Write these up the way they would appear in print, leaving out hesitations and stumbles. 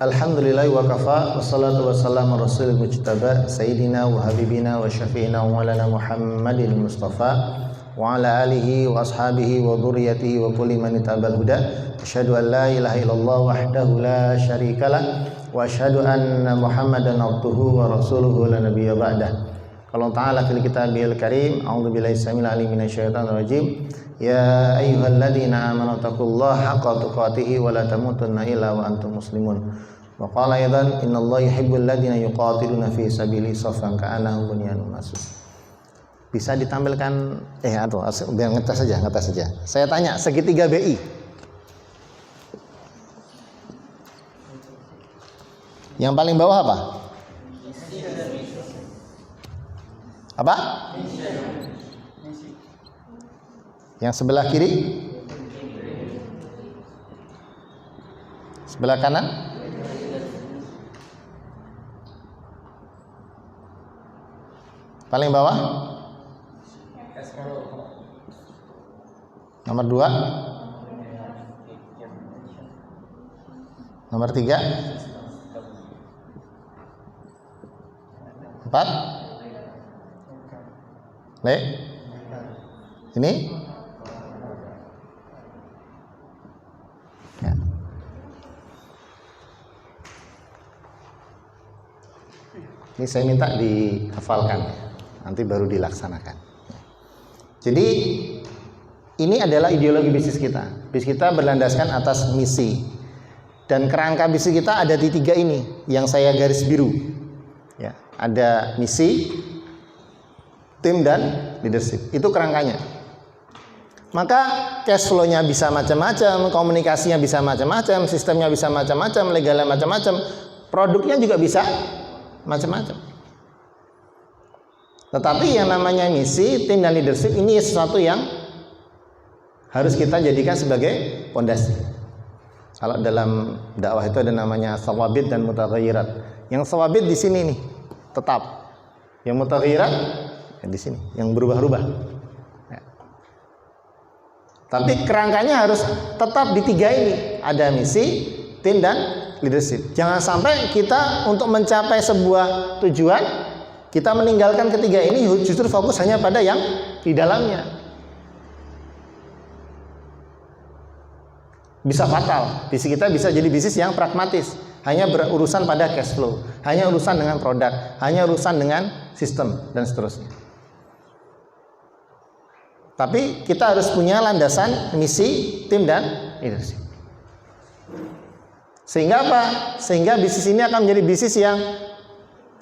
Alhamdulillah wa kafa wassalatu wassalamu rasulil mujtaba sayyidina wa habibina wa syafi'ina wa maulana Muhammadin Mustafa wa ala alihi wa ashabihi wa dhurriyyatihi wa kulli man ittaba'al huda. Asyhadu an la ilaha illallah wahdahu la syarikalah wa asyhadu anna Muhammadan abduhu wa rasuluhu la nabiyya ba'dah. Qala ta'ala fil kitabil karim, a'udzu billahi samil alim minasyaitonir rajim. Ya ayyuhalladzina amanu taqullaha haqqa tuqatih wa la tamutunna illa wa antum muslimun. Wa qala aidan innallaha yuhibbul ladzina yuqatiluna fi sabilihi shaffan ka'annahum bunyanun marsus. Bisa ditampilkan biar ngetes saja. Saya tanya, segitiga BI. Yang paling bawah apa? Apa? Yang sebelah kiri? Sebelah kanan? Paling bawah? Nomor 2? Nomor 3? 4? Ini? Ya. Ini saya minta dihafalkan, nanti baru dilaksanakan. Jadi ini adalah ideologi bisnis kita. Bisnis kita berlandaskan atas misi. Dan kerangka bisnis kita ada di 3 ini yang saya garis biru. Ya, ada misi, tim dan leadership. Itu kerangkanya. Maka cash flow-nya bisa macam-macam, komunikasinya bisa macam-macam, sistemnya bisa macam-macam, legalnya macam-macam, produknya juga bisa macam-macam. Tetapi yang namanya misi, tim dan leadership ini sesuatu yang harus kita jadikan sebagai pondasi. Kalau dalam dakwah itu ada namanya thawabit dan mutaghayyirat. Yang thawabit di sini nih, tetap. Yang mutaghayyirat di sini, yang berubah-ubah. Ya. Tapi kerangkanya harus tetap di 3 ini. Ada misi, tim dan leadership. Jangan sampai kita untuk mencapai sebuah tujuan, kita meninggalkan ketiga ini, justru fokus hanya pada yang di dalamnya. Bisa fatal. Bisnis kita bisa jadi bisnis yang pragmatis, hanya berurusan pada cash flow, hanya urusan dengan produk, hanya urusan dengan sistem dan seterusnya. Tapi kita harus punya landasan misi, tim dan leadership. Sehingga apa? Sehingga bisnis ini akan menjadi bisnis yang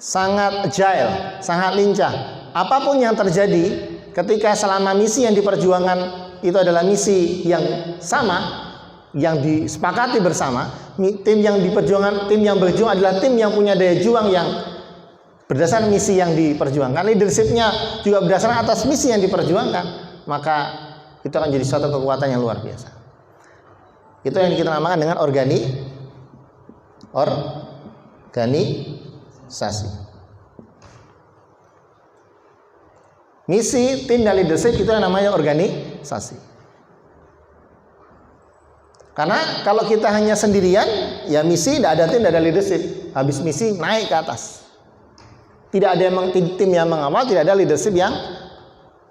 sangat agile, sangat lincah. Apapun yang terjadi, ketika selama misi yang diperjuangkan itu adalah misi yang sama, yang disepakati bersama, tim yang berjuang adalah tim yang punya daya juang yang berdasarkan misi yang diperjuangkan, leadershipnya juga berdasarkan atas misi yang diperjuangkan, maka itu akan jadi suatu kekuatan yang luar biasa. Itu yang kita namakan dengan organisasi. Misi, tim dan leadership itu yang namanya organisasi. Karena kalau kita hanya sendirian, ya misi, tidak ada tim, tidak ada leadership. Habis misi naik ke atas. Tidak ada tim yang mengawal, tidak ada leadership yang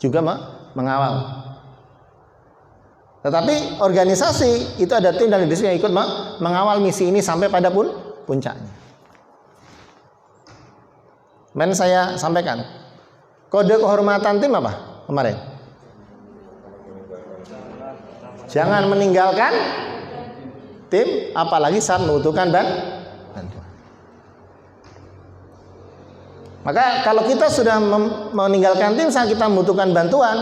juga mengawal. Tetapi organisasi itu ada tim dan leadership yang ikut mengawal misi ini sampai pada puncaknya. Kemarin saya sampaikan, kode kehormatan tim apa kemarin? Jangan meninggalkan tim, apalagi saat membutuhkan bantuan. Maka kalau kita sudah meninggalkan tim saat kita membutuhkan bantuan,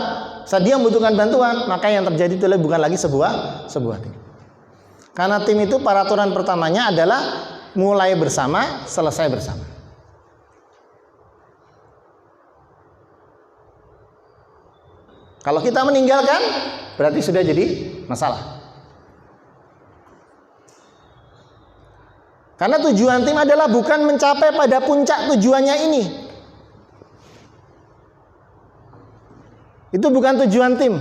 saat dia membutuhkan bantuan, maka yang terjadi itu bukan lagi sebuah tim. Karena tim itu peraturan pertamanya adalah mulai bersama, selesai bersama. Kalau kita meninggalkan, berarti sudah jadi masalah. Karena tujuan tim adalah bukan mencapai pada puncak tujuannya ini. Itu bukan tujuan tim.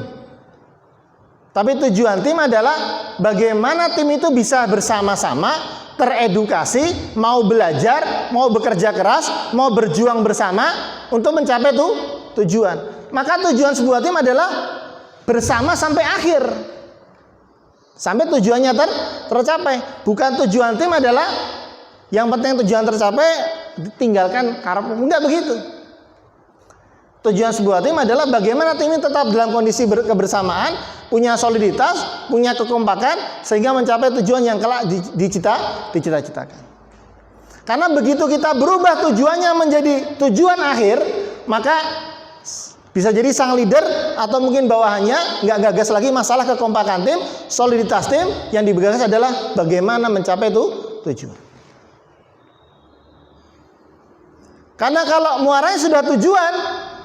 Tapi tujuan tim adalah bagaimana tim itu bisa bersama-sama teredukasi, mau belajar, mau bekerja keras, mau berjuang bersama untuk mencapai tujuan. Maka tujuan sebuah tim adalah bersama sampai akhir, sampai tujuannya tercapai. Bukan tujuan tim adalah yang penting tujuan tercapai, tinggalkan karepmu. Enggak begitu. Tujuan sebuah tim adalah bagaimana tim ini tetap dalam kondisi kebersamaan, punya soliditas, punya kekompakan, sehingga mencapai tujuan yang kelak dicita-citakan. Karena begitu kita berubah tujuannya menjadi tujuan akhir, maka bisa jadi sang leader atau mungkin bawahannya nggak gagas lagi masalah kekompakan tim, soliditas tim. Yang digagas adalah bagaimana mencapai tujuan. Karena kalau muaranya sudah tujuan,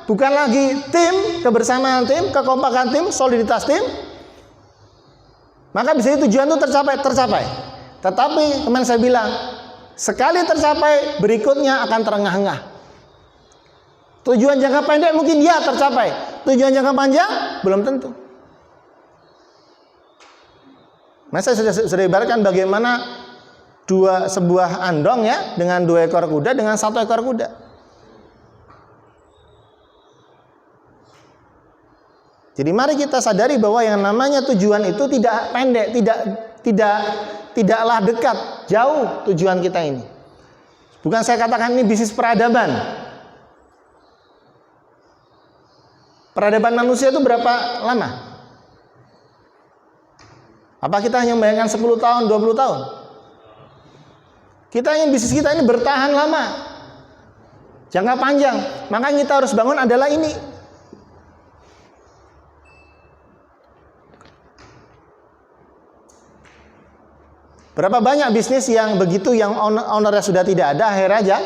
bukan lagi tim, kebersamaan tim, kekompakan tim, soliditas tim, maka bisa tujuan itu tercapai. Tetapi kemarin saya bilang, sekali tercapai, berikutnya akan terengah-engah. Tujuan jangka pendek mungkin ya tercapai, tujuan jangka panjang belum tentu. Nah, saya sudah ibaratkan bagaimana sebuah andong ya, dengan 2 ekor kuda dengan 1 ekor kuda. Jadi mari kita sadari bahwa yang namanya tujuan itu tidak pendek, tidaklah dekat, jauh tujuan kita ini. Bukan saya katakan ini bisnis peradaban. Peradaban manusia itu berapa lama? Apa kita hanya membayangkan 10 tahun, 20 tahun? Kita ingin bisnis kita ini bertahan lama, jangka panjang. Maka yang kita harus bangun adalah ini. Berapa banyak bisnis yang begitu, yang ownernya sudah tidak ada, akhirnya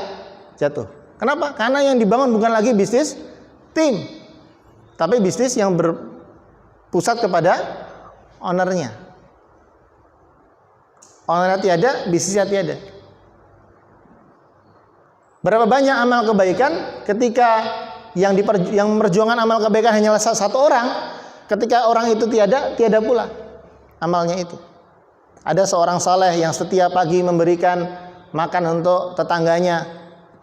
jatuh. Kenapa? Karena yang dibangun bukan lagi bisnis tim, tapi bisnis yang berpusat kepada ownernya. Ownernya tiada, bisnisnya tiada. Berapa banyak amal kebaikan ketika yang memperjuangkan amal kebaikan hanyalah satu orang, ketika orang itu tiada pula amalnya itu. Ada seorang saleh yang setiap pagi memberikan makan untuk tetangganya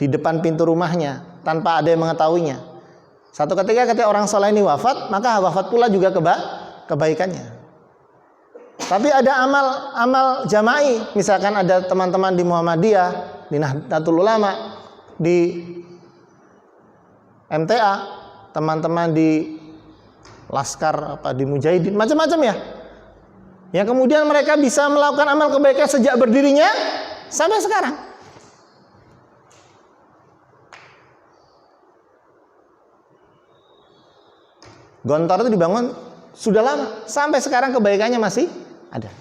di depan pintu rumahnya tanpa ada yang mengetahuinya. Satu ketika orang saleh ini wafat, maka wafat pula juga kebaikannya. Tapi ada amal jama'i, misalkan ada teman-teman di Muhammadiyah, di Nahdlatul Ulama, di MTA, teman-teman di Laskar di Mujahidin, macam-macam ya. Yang kemudian mereka bisa melakukan amal kebaikan sejak berdirinya sampai sekarang. Gontor itu dibangun sudah lama, sampai sekarang kebaikannya masih ada.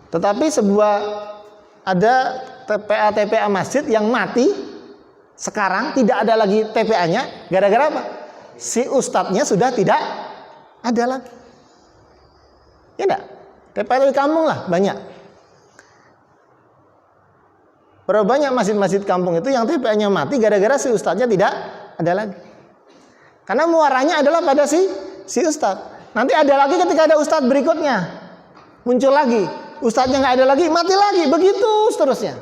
Tetapi ada TPA masjid yang mati sekarang, tidak ada lagi TPA-nya, gara-gara apa? Si ustadznya sudah tidak ada lagi. Ya enggak? TPA di kampung lah banyak. Berapa banyak masjid-masjid kampung itu yang TPA-nya mati gara-gara si ustadznya tidak ada lagi. Karena muaranya adalah pada si ustadz. Nanti ada lagi ketika ada ustadz berikutnya, muncul lagi. Ustadznya nggak ada lagi, mati lagi, begitu seterusnya.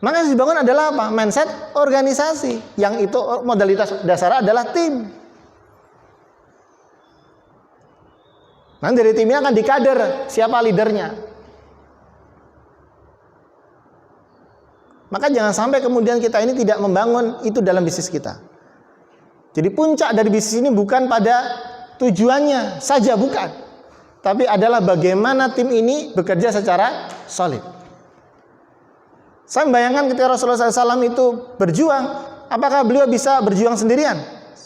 Maka yang dibangun adalah apa? Mindset organisasi. Yang itu modalitas dasar adalah tim. Nanti dari timnya akan dikader siapa leadernya. Maka jangan sampai kemudian kita ini tidak membangun itu dalam bisnis kita. Jadi puncak dari bisnis ini bukan pada tujuannya saja, bukan. Tapi adalah bagaimana tim ini bekerja secara solid. Saya membayangkan ketika Rasulullah SAW itu berjuang, apakah beliau bisa berjuang sendirian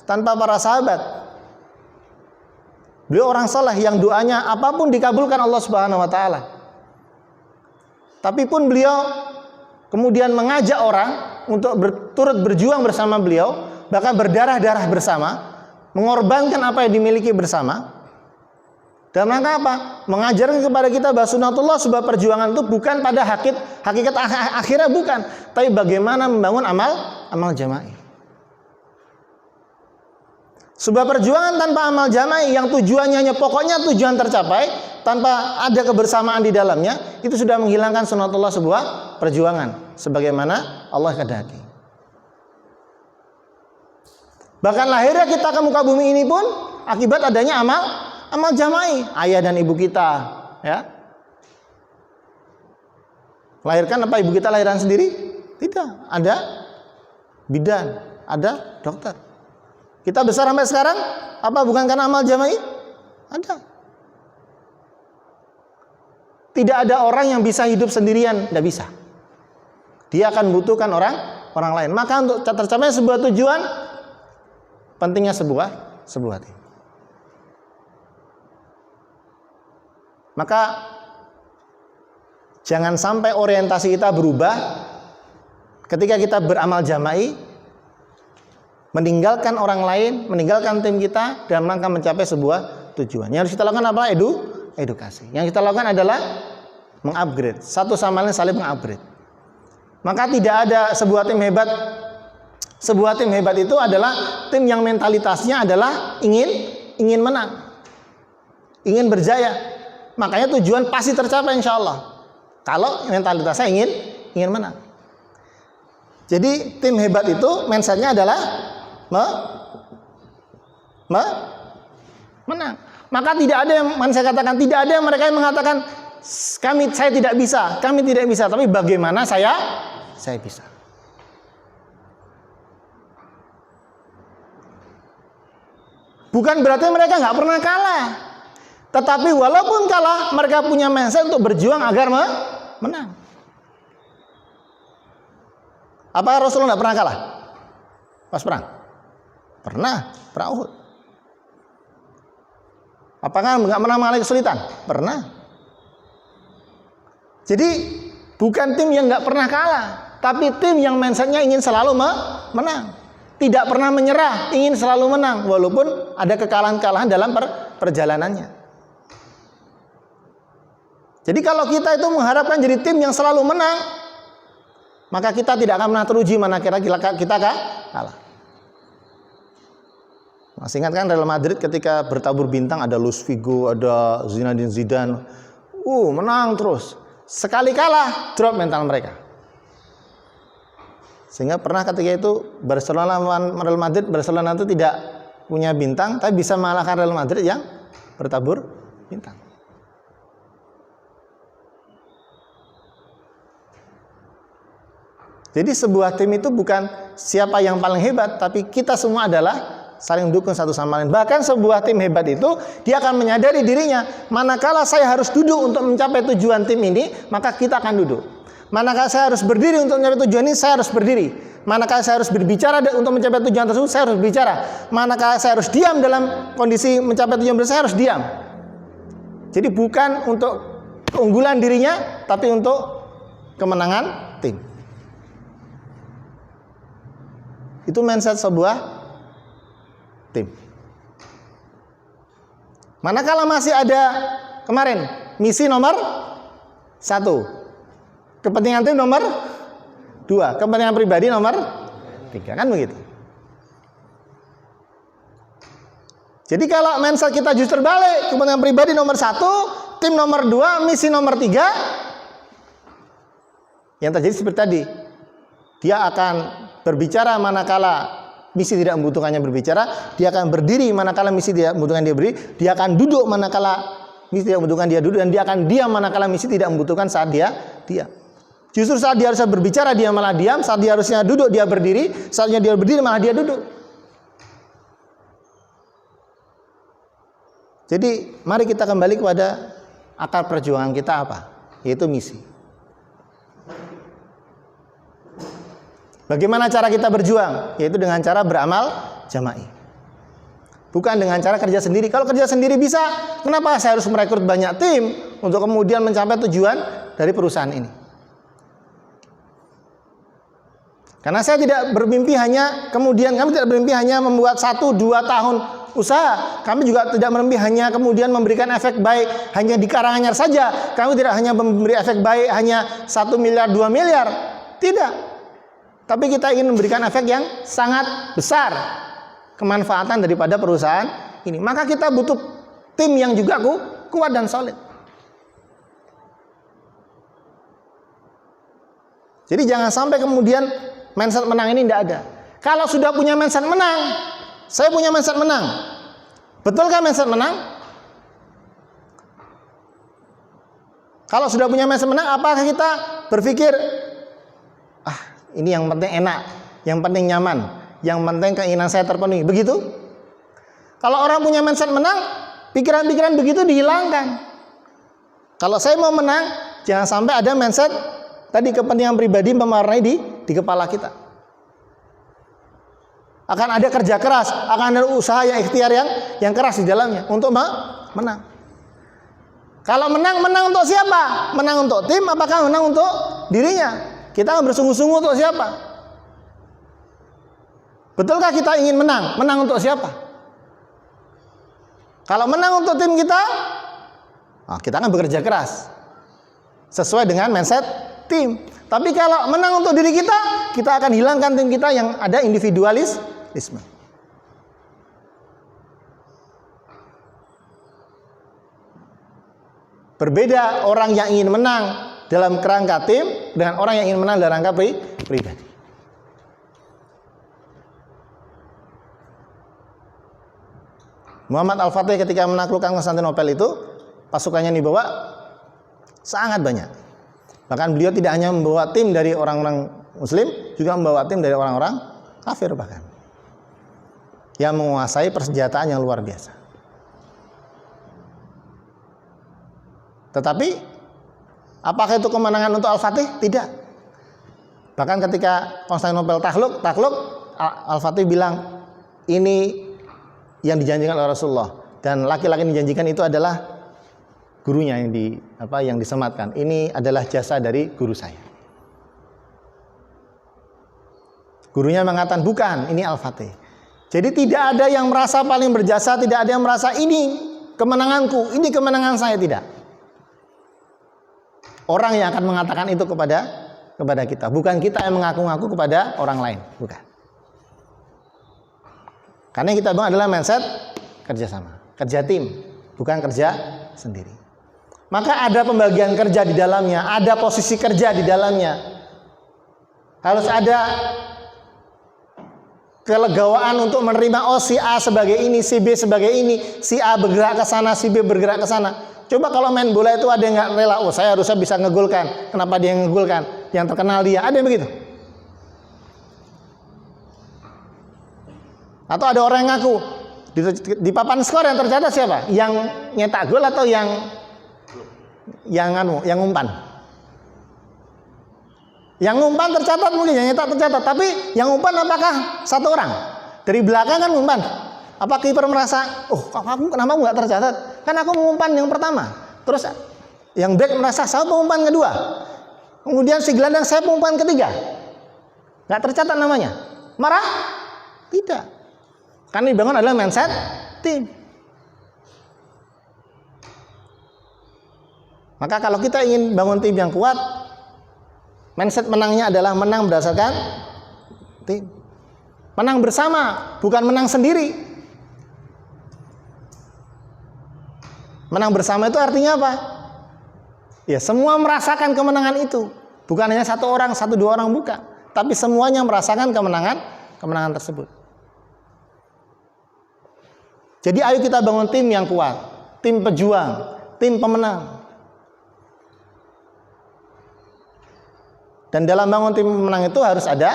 tanpa para sahabat? Beliau orang saleh yang doanya apapun dikabulkan Allah Subhanahu wa taala. Tapi pun beliau kemudian mengajak orang untuk turut berjuang bersama beliau, bahkan berdarah-darah bersama, mengorbankan apa yang dimiliki bersama. Dan rangka apa? Mengajarkan kepada kita bahwa sunatullah, sebuah perjuangan itu bukan pada hakikat akhirnya bukan, tapi bagaimana membangun amal jama'i. Sebuah perjuangan tanpa amal jama'i yang tujuannya hanya pokoknya tujuan tercapai, tanpa ada kebersamaan di dalamnya, itu sudah menghilangkan sunatullah sebuah perjuangan sebagaimana Allah kehendaki. Bahkan lahirnya kita ke muka bumi ini pun akibat adanya amal jama'i. Ayah dan ibu kita, ya. Lahirkan apa ibu kita lahiran sendiri? Tidak, ada bidan, ada dokter. Kita besar sampai sekarang, apa bukan karena amal jama'i? Ada. Tidak ada orang yang bisa hidup sendirian, tidak bisa. Dia akan membutuhkan orang lain. Maka untuk tercapai sebuah tujuan, pentingnya sebuah tim. Maka jangan sampai orientasi kita berubah ketika kita beramal jama'i, meninggalkan orang lain, meninggalkan tim kita dalam rangka mencapai sebuah tujuan. Yang harus kita lakukan apa? Edukasi. Yang kita lakukan adalah mengupgrade. Satu sama lain saling mengupgrade. Maka tidak ada sebuah tim hebat. Sebuah tim hebat itu adalah tim yang mentalitasnya adalah ingin menang, ingin berjaya. Makanya tujuan pasti tercapai insya Allah. Kalau mentalitasnya ingin menang. Jadi tim hebat itu mindsetnya adalah menang. Maka tidak ada yang saya katakan, tidak ada yang mereka yang mengatakan saya tidak bisa, kami tidak bisa. Tapi bagaimana saya bisa. Bukan berarti mereka nggak pernah kalah. Tetapi walaupun kalah, mereka punya mindset untuk berjuang agar menang. Apakah Rasulullah nggak pernah kalah pas perang? Pernah, perang Uhud. Apakah nggak pernah mengalami kesulitan? Pernah. Jadi bukan tim yang nggak pernah kalah, tapi tim yang mindsetnya ingin selalu menang. Tidak pernah menyerah, ingin selalu menang walaupun ada kekalahan-kekalahan dalam perjalanannya. Jadi kalau kita itu mengharapkan jadi tim yang selalu menang, maka kita tidak akan pernah teruji mana kira-kira kita kalah. Masih ingat kan Real Madrid ketika bertabur bintang, ada Luis Figo, ada Zinedine Zidane, menang terus. Sekali kalah, drop mental mereka. Sehingga pernah ketika itu Barcelona lawan Real Madrid, Barcelona itu tidak punya bintang, tapi bisa mengalahkan Real Madrid yang bertabur bintang. Jadi sebuah tim itu bukan siapa yang paling hebat, tapi kita semua adalah saling dukung satu sama lain. Bahkan sebuah tim hebat itu dia akan menyadari dirinya, manakala saya harus duduk untuk mencapai tujuan tim ini, maka kita akan duduk. Manakala saya harus berdiri untuk mencapai tujuan ini, saya harus berdiri. Manakala saya harus berbicara untuk mencapai tujuan tersebut, saya harus berbicara. Manakala saya harus diam dalam kondisi mencapai tujuan tersebut, saya harus diam. Jadi bukan untuk keunggulan dirinya, tapi untuk kemenangan tim. Itu mindset sebuah tim. Manakala masih ada kemarin misi nomor 1, kepentingan tim nomor 2, kepentingan pribadi nomor 3, kan begitu. Jadi kalau mindset kita justru terbalik, kepentingan pribadi nomor 1, tim nomor 2, misi nomor 3, yang terjadi seperti tadi, dia akan berbicara manakala misi tidak membutuhkannya berbicara, dia akan berdiri manakala misi tidak membutuhkan dia berdiri, dia akan duduk manakala misi tidak membutuhkan dia duduk, dan dia akan diam manakala misi tidak membutuhkan saat dia diam. Justru saat dia harusnya berbicara dia malah diam, saat dia harusnya duduk dia berdiri, saatnya dia berdiri malah dia duduk. Jadi mari kita kembali kepada akar perjuangan kita apa? Yaitu misi. Bagaimana cara kita berjuang? Yaitu dengan cara beramal jama'i. Bukan dengan cara kerja sendiri. Kalau kerja sendiri bisa, kenapa saya harus merekrut banyak tim untuk kemudian mencapai tujuan dari perusahaan ini? Karena saya tidak bermimpi hanya kemudian, kami tidak bermimpi hanya membuat 1-2 tahun usaha. Kami juga tidak bermimpi hanya kemudian memberikan efek baik hanya di Karanganyar saja. Kami tidak hanya memberi efek baik hanya 1 miliar, 2 miliar. Tidak. Tapi kita ingin memberikan efek yang sangat besar kemanfaatan daripada perusahaan ini. Maka kita butuh tim yang juga kuat dan solid. Jadi jangan sampai kemudian mindset menang ini tidak ada. Kalau sudah punya mindset menang, saya punya mindset menang. Betulkah mindset menang? Kalau sudah punya mindset menang, apakah kita berpikir, ini yang penting enak, yang penting nyaman, yang penting keinginan saya terpenuhi, begitu? Kalau orang punya mindset menang, pikiran-pikiran begitu dihilangkan. Kalau saya mau menang, jangan sampai ada mindset tadi kepentingan pribadi mewarnai di kepala kita. Akan ada kerja keras, akan ada usaha yang ikhtiar yang keras di dalamnya untuk menang. Kalau menang untuk siapa? Menang untuk tim, apakah menang untuk dirinya? Kita bersungguh-sungguh untuk siapa? Betulkah kita ingin menang? Menang untuk siapa? Kalau menang untuk tim kita, kita akan bekerja keras sesuai dengan mindset tim. Tapi kalau menang untuk diri kita, kita akan hilangkan tim kita yang ada individualisme. Berbeda orang yang ingin menang dalam kerangka tim dengan orang yang ingin menang dalam rangka pribadi. Muhammad Al-Fatih ketika menaklukkan Konstantinopel itu, pasukannya dibawa sangat banyak. Bahkan beliau tidak hanya membawa tim dari orang-orang muslim, juga membawa tim dari orang-orang kafir bahkan, yang menguasai persenjataan yang luar biasa. Tetapi apakah itu kemenangan untuk Al-Fatih? Tidak. Bahkan ketika Konstantinopel takluk, Al-Fatih bilang, ini yang dijanjikan oleh Rasulullah, dan laki-laki yang dijanjikan itu adalah gurunya yang disematkan. Ini adalah jasa dari guru saya. Gurunya mengatakan, bukan, ini Al-Fatih. Jadi tidak ada yang merasa paling berjasa, tidak ada yang merasa ini kemenanganku, ini kemenangan saya, tidak. Orang yang akan mengatakan itu kepada kita, bukan kita yang mengaku-ngaku kepada orang lain, bukan. Karena yang kita bangun adalah mindset kerjasama, kerja tim, bukan kerja sendiri. Maka ada pembagian kerja di dalamnya, ada posisi kerja di dalamnya. Harus ada kelegawaan untuk menerima, si A sebagai ini, si B sebagai ini, si A bergerak ke sana, si B bergerak ke sana. Coba kalau main bola itu ada yang nggak rela, saya harusnya bisa ngegolkan, kenapa dia yang ngegolkan? Yang terkenal dia, ada yang begitu? Atau ada orang yang ngaku di papan skor yang tercatat siapa? Yang nyetak gol atau yang umpan? Yang umpan tercatat mungkin, yang nyetak tercatat, tapi yang umpan apakah satu orang? Dari belakang kan umpan. Apa kiper merasa, aku kenapa nggak tercatat? Kan aku mengumpan yang pertama. Terus yang back merasa, saya pengumpan kedua. Kemudian si gelandang, saya pengumpan ketiga. Nggak tercatat namanya. Marah? Tidak. Karena dibangun adalah mindset tim. Maka kalau kita ingin bangun tim yang kuat, mindset menangnya adalah menang berdasarkan tim. Menang bersama, bukan menang sendiri. Menang bersama itu artinya apa? Ya, semua merasakan kemenangan itu. Bukan hanya satu orang, satu dua orang, bukan. Tapi semuanya merasakan kemenangan tersebut. Jadi ayo kita bangun tim yang kuat, tim pejuang, tim pemenang. Dan dalam bangun tim pemenang itu harus ada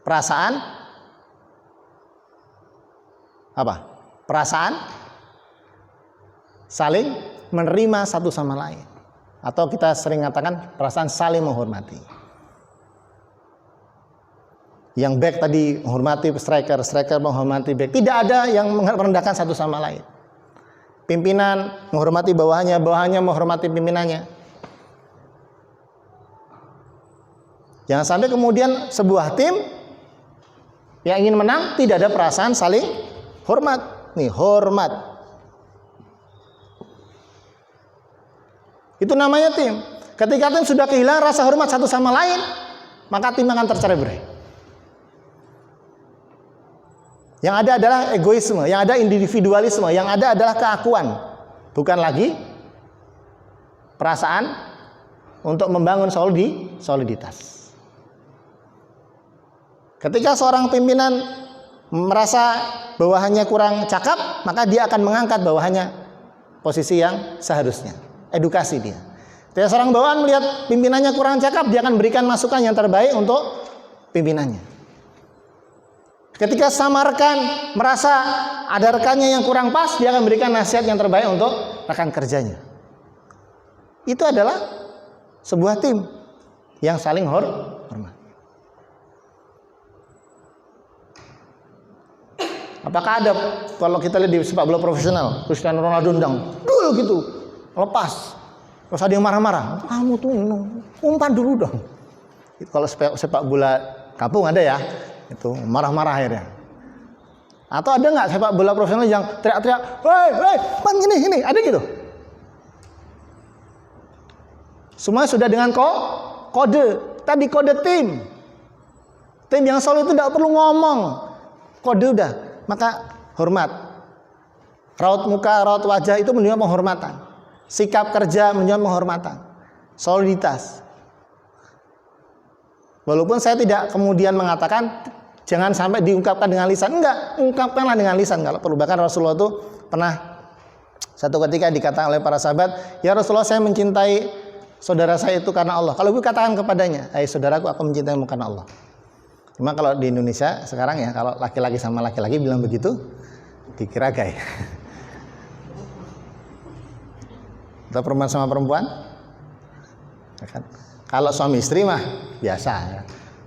perasaan apa? Perasaan saling menerima satu sama lain, atau kita sering katakan perasaan saling menghormati. Yang back tadi menghormati striker, striker menghormati back. Tidak ada yang merendahkan satu sama lain. Pimpinan menghormati bawahannya, bawahannya menghormati pimpinannya. Jangan sampai kemudian sebuah tim yang ingin menang tidak ada perasaan saling hormat. Nih, hormat. Itu namanya tim. Ketika tim sudah kehilangan rasa hormat satu sama lain, maka tim akan tercerai-berai. Yang ada adalah egoisme, yang ada individualisme, yang ada adalah keakuan. Bukan lagi perasaan untuk membangun soliditas. Ketika seorang pimpinan merasa bawahannya kurang cakap, maka dia akan mengangkat bawahannya posisi yang seharusnya. Edukasi dia. Ketika seorang bawahan melihat pimpinannya kurang cakap, dia akan berikan masukan yang terbaik untuk pimpinannya. Ketika samarkan merasa ada rekannya yang kurang pas, dia akan berikan nasihat yang terbaik untuk rekan kerjanya. Itu adalah sebuah tim yang saling hormat. Apakah ada kalau kita lihat di sepak bola profesional, Cristiano Ronaldo dul gitu, lepas, terus ada yang marah-marah, kamu tuh umpan dulu dong. Kalau sepak bola kampung ada ya, itu marah-marah akhirnya. Atau ada nggak sepak bola profesional yang teriak-teriak, hei, pan gini, ada gitu? Semua sudah dengan kode. Tadi kode tim. Tim yang solid itu tidak perlu ngomong. Kode udah. Maka hormat. Raut muka, raut wajah itu menunjukkan penghormatan. Sikap kerja menunjukkan penghormatan. Soliditas. Walaupun saya tidak kemudian mengatakan jangan sampai diungkapkan dengan lisan. Enggak, ungkapkanlah dengan lisan kalau perlu. Bahkan Rasulullah itu pernah satu ketika dikatakan oleh para sahabat, ya Rasulullah, saya mencintai saudara saya itu karena Allah. Kalau ibu katakan kepadanya, hai saudaraku, aku mencintaimu karena Allah. Cuma kalau di Indonesia sekarang ya, kalau laki-laki sama laki-laki bilang begitu, dikira gay. Atau perempuan sama perempuan, ya kan? Kalau suami istri mah biasa. Ya.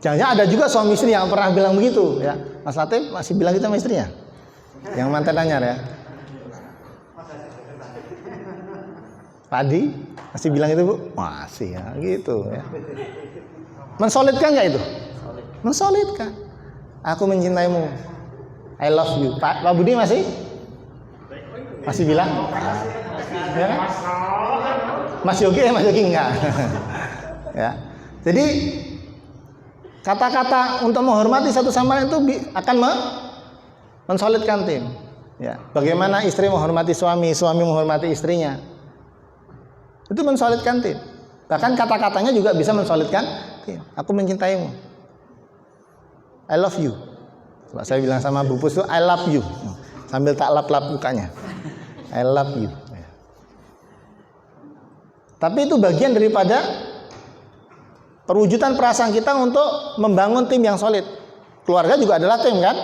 Jangan-jangan ada juga suami istri yang pernah bilang begitu. Ya, Mas Latif masih bilang gitu sama istrinya, yang mantan anyar ya. Padi masih bilang itu bu, masih ya gitu ya. Mensolidkan nggak itu? Mensolidkan. Aku mencintaimu, I love you. Pak Budi masih bilang, ya kan? Mas Yogi enggak. Ya. Jadi kata-kata untuk menghormati satu sama lain itu akan mensolidkan tim. Ya. Bagaimana istri menghormati suami, suami menghormati istrinya. Itu mensolidkan tim. Bahkan kata-katanya juga bisa mensolidkan tim. Aku mencintaimu, I love you. Coba saya bilang sama Bu Pus itu I love you, sambil tak lap-lap mukanya, I love you. Tapi itu bagian daripada perwujudan perasaan kita untuk membangun tim yang solid. Keluarga juga adalah tim kan?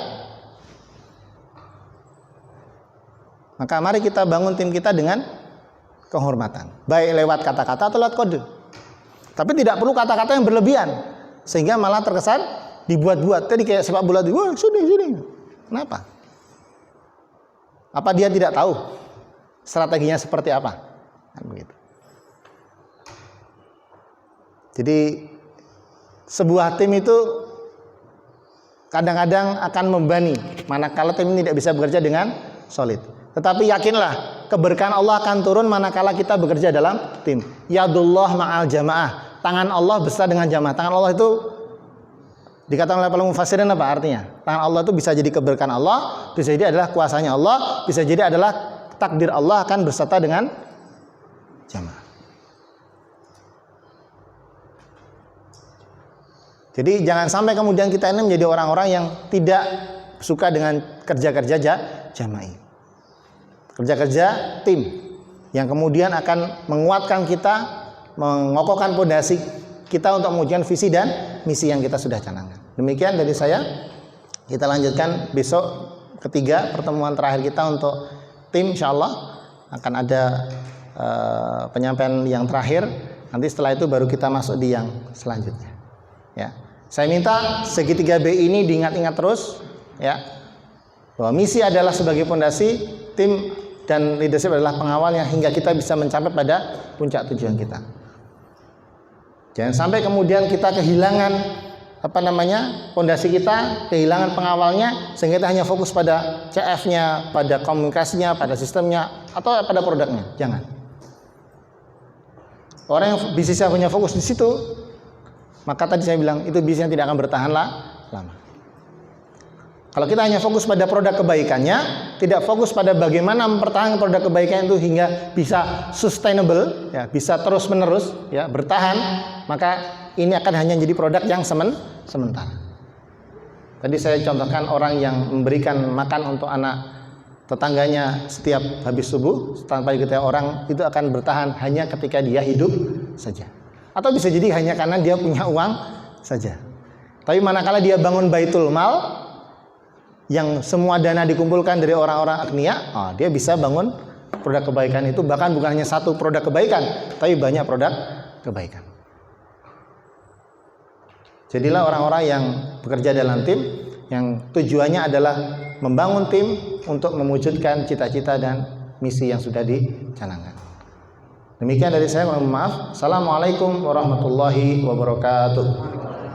Maka mari kita bangun tim kita dengan kehormatan, baik lewat kata-kata atau lewat kode. Tapi tidak perlu kata-kata yang berlebihan sehingga malah terkesan dibuat-buat. Tadi kayak sepak bola, wah sini. Kenapa? Apa dia tidak tahu strateginya seperti apa? Kan begitu. Jadi sebuah tim itu kadang-kadang akan membebani manakala tim ini tidak bisa bekerja dengan solid. Tetapi yakinlah keberkahan Allah akan turun manakala kita bekerja dalam tim. Yadullah ma'al jamaah. Tangan Allah beserta dengan jamaah. Tangan Allah itu dikatakan oleh para mufassirin apa artinya? Tangan Allah itu bisa jadi keberkahan Allah, bisa jadi adalah kuasanya Allah, bisa jadi adalah takdir Allah akan beserta dengan jamaah. Jadi jangan sampai kemudian kita ini menjadi orang-orang yang tidak suka dengan kerja-kerja jamaah. Kerja-kerja tim yang kemudian akan menguatkan kita, mengokohkan pondasi kita untuk mewujudkan visi dan misi yang kita sudah canangkan. Demikian dari saya. Kita lanjutkan besok ketiga pertemuan terakhir kita untuk tim, insyaallah akan ada penyampaian yang terakhir. Nanti setelah itu baru kita masuk di yang selanjutnya. Ya, saya minta segitiga B ini diingat-ingat terus, ya, bahwa misi adalah sebagai pondasi, tim dan leadership adalah pengawalnya hingga kita bisa mencapai pada puncak tujuan kita. Jangan sampai kemudian kita kehilangan pondasi kita, kehilangan pengawalnya sehingga kita hanya fokus pada CF-nya, pada komunikasinya, pada sistemnya atau pada produknya. Jangan. Orang yang bisnisnya punya fokus di situ, maka tadi saya bilang itu bisnisnya tidak akan bertahan lama. Kalau kita hanya fokus pada produk kebaikannya, tidak fokus pada bagaimana mempertahankan produk kebaikan itu hingga bisa sustainable, ya, bisa terus menerus, ya, bertahan, maka ini akan hanya jadi produk yang sementara. Tadi saya contohkan orang yang memberikan makan untuk anak tetangganya setiap habis subuh tanpa diketahui orang, itu akan bertahan hanya ketika dia hidup saja. Atau bisa jadi hanya karena dia punya uang saja. Tapi manakala dia bangun baitul mal yang semua dana dikumpulkan dari orang-orang agnia, dia bisa bangun produk kebaikan itu, bahkan bukan hanya satu produk kebaikan, tapi banyak produk kebaikan. Jadilah orang-orang yang bekerja dalam tim yang tujuannya adalah membangun tim untuk mewujudkan cita-cita dan misi yang sudah dicanangkan. Demikian dari saya, mohon maaf. Assalamualaikum warahmatullahi wabarakatuh.